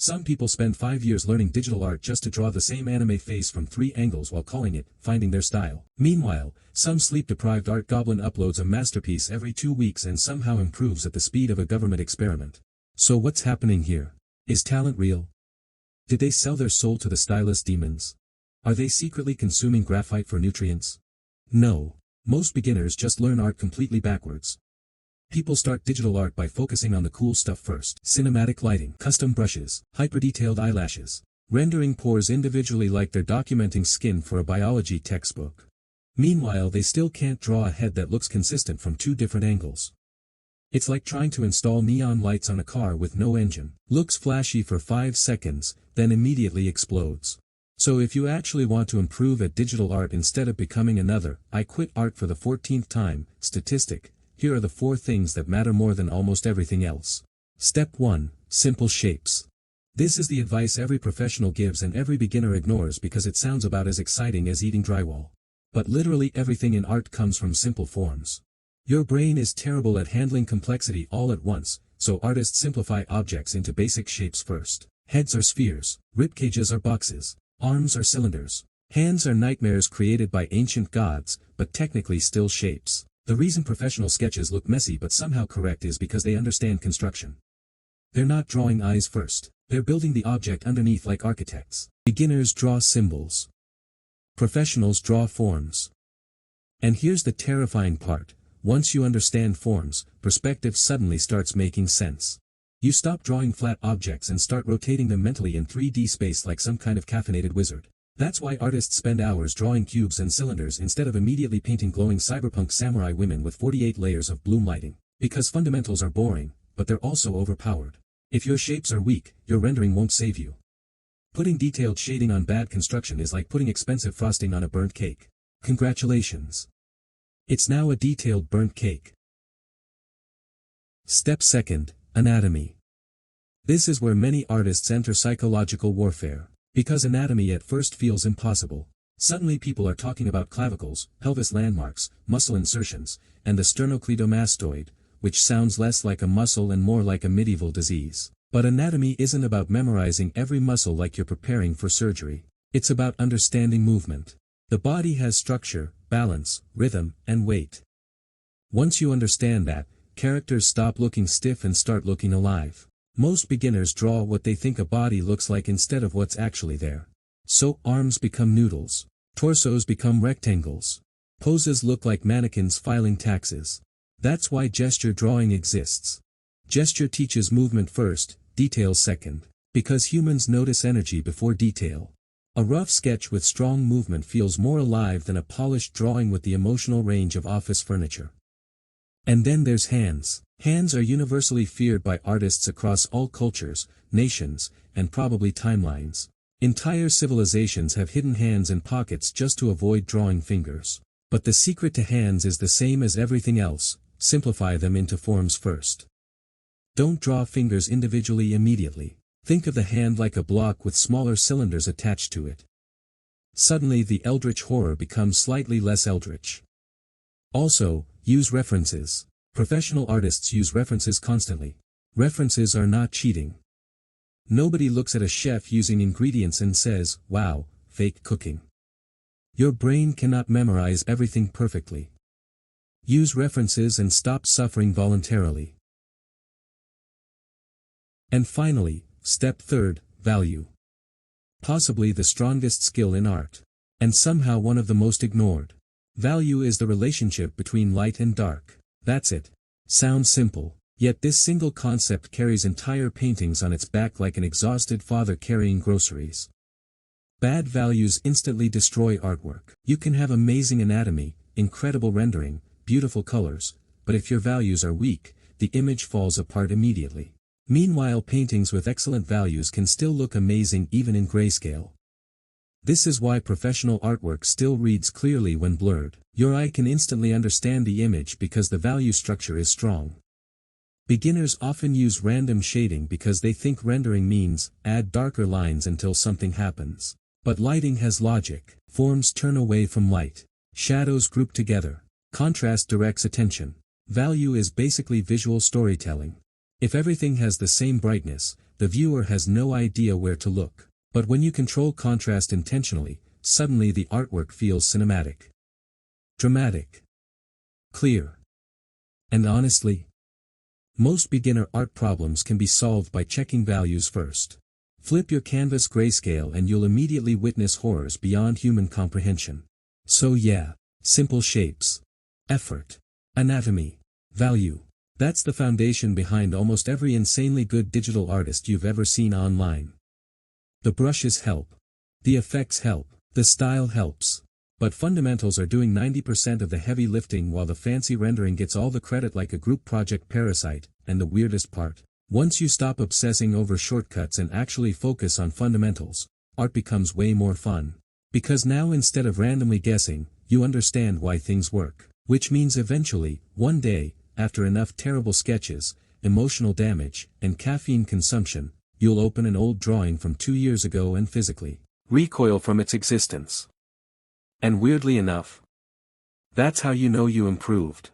Some people spend 5 years learning digital art just to draw the same anime face from 3 angles while calling it, finding their style. Meanwhile, some sleep-deprived art goblin uploads a masterpiece every 2 weeks and somehow improves at the speed of a government experiment. So what's happening here? Is talent real? Did they sell their soul to the stylist demons? Are they secretly consuming graphite for nutrients? No. Most beginners just learn art completely backwards. People start digital art by focusing on the cool stuff first. Cinematic lighting, custom brushes, hyper-detailed eyelashes, rendering pores individually like they're documenting skin for a biology textbook. Meanwhile, they still can't draw a head that looks consistent from 2 different angles. It's like trying to install neon lights on a car with no engine. Looks flashy for 5 seconds, then immediately explodes. So if you actually want to improve at digital art instead of becoming another "I quit art for the 14th time" statistic, here are the 4 things that matter more than almost everything else. Step 1. Simple shapes. This is the advice every professional gives and every beginner ignores because it sounds about as exciting as eating drywall. But literally everything in art comes from simple forms. Your brain is terrible at handling complexity all at once, so artists simplify objects into basic shapes first. Heads are spheres, ribcages are boxes, arms are cylinders. Hands are nightmares created by ancient gods, but technically still shapes. The reason professional sketches look messy but somehow correct is because they understand construction. They're not drawing eyes first. They're building the object underneath like architects. Beginners draw symbols. Professionals draw forms. And here's the terrifying part. Once you understand forms, perspective suddenly starts making sense. You stop drawing flat objects and start rotating them mentally in 3D space like some kind of caffeinated wizard. That's why artists spend hours drawing cubes and cylinders instead of immediately painting glowing cyberpunk samurai women with 48 layers of bloom lighting. Because fundamentals are boring, but they're also overpowered. If your shapes are weak, your rendering won't save you. Putting detailed shading on bad construction is like putting expensive frosting on a burnt cake. Congratulations. It's now a detailed burnt cake. Step 2. Anatomy. This is where many artists enter psychological warfare. Because anatomy at first feels impossible. Suddenly people are talking about clavicles, pelvis landmarks, muscle insertions, and the sternocleidomastoid, which sounds less like a muscle and more like a medieval disease. But anatomy isn't about memorizing every muscle like you're preparing for surgery. It's about understanding movement. The body has structure, balance, rhythm, and weight. Once you understand that, characters stop looking stiff and start looking alive. Most beginners draw what they think a body looks like instead of what's actually there. So arms become noodles. Torsos become rectangles. Poses look like mannequins filing taxes. That's why gesture drawing exists. Gesture teaches movement first, detail second. Because humans notice energy before detail. A rough sketch with strong movement feels more alive than a polished drawing with the emotional range of office furniture. And then there's hands. Hands are universally feared by artists across all cultures, nations, and probably timelines. Entire civilizations have hidden hands in pockets just to avoid drawing fingers. But the secret to hands is the same as everything else: simplify them into forms first. Don't draw fingers individually immediately. Think of the hand like a block with smaller cylinders attached to it. Suddenly the eldritch horror becomes slightly less eldritch. Also, use references. Professional artists use references constantly. References are not cheating. Nobody looks at a chef using ingredients and says, "Wow, fake cooking." Your brain cannot memorize everything perfectly. Use references and stop suffering voluntarily. And finally, step 3, value. Possibly the strongest skill in art. And somehow one of the most ignored. Value is the relationship between light and dark. That's it. Sounds simple. Yet this single concept carries entire paintings on its back like an exhausted father carrying groceries. Bad values instantly destroy artwork. You can have amazing anatomy, incredible rendering, beautiful colors, but if your values are weak, the image falls apart immediately. Meanwhile, paintings with excellent values can still look amazing even in grayscale. This is why professional artwork still reads clearly when blurred. Your eye can instantly understand the image because the value structure is strong. Beginners often use random shading because they think rendering means, add darker lines until something happens. But lighting has logic. Forms turn away from light. Shadows group together. Contrast directs attention. Value is basically visual storytelling. If everything has the same brightness, the viewer has no idea where to look. But when you control contrast intentionally, suddenly the artwork feels cinematic, dramatic, clear. And honestly, most beginner art problems can be solved by checking values first. Flip your canvas grayscale and you'll immediately witness horrors beyond human comprehension. So yeah, simple shapes, effort, anatomy, value. That's the foundation behind almost every insanely good digital artist you've ever seen online. The brushes help. The effects help. The style helps. But fundamentals are doing 90% of the heavy lifting while the fancy rendering gets all the credit like a group project parasite. And the weirdest part, once you stop obsessing over shortcuts and actually focus on fundamentals, art becomes way more fun. Because now instead of randomly guessing, you understand why things work. Which means eventually, one day, after enough terrible sketches, emotional damage, and caffeine consumption, you'll open an old drawing from 2 years ago and physically recoil from its existence. And weirdly enough, that's how you know you improved.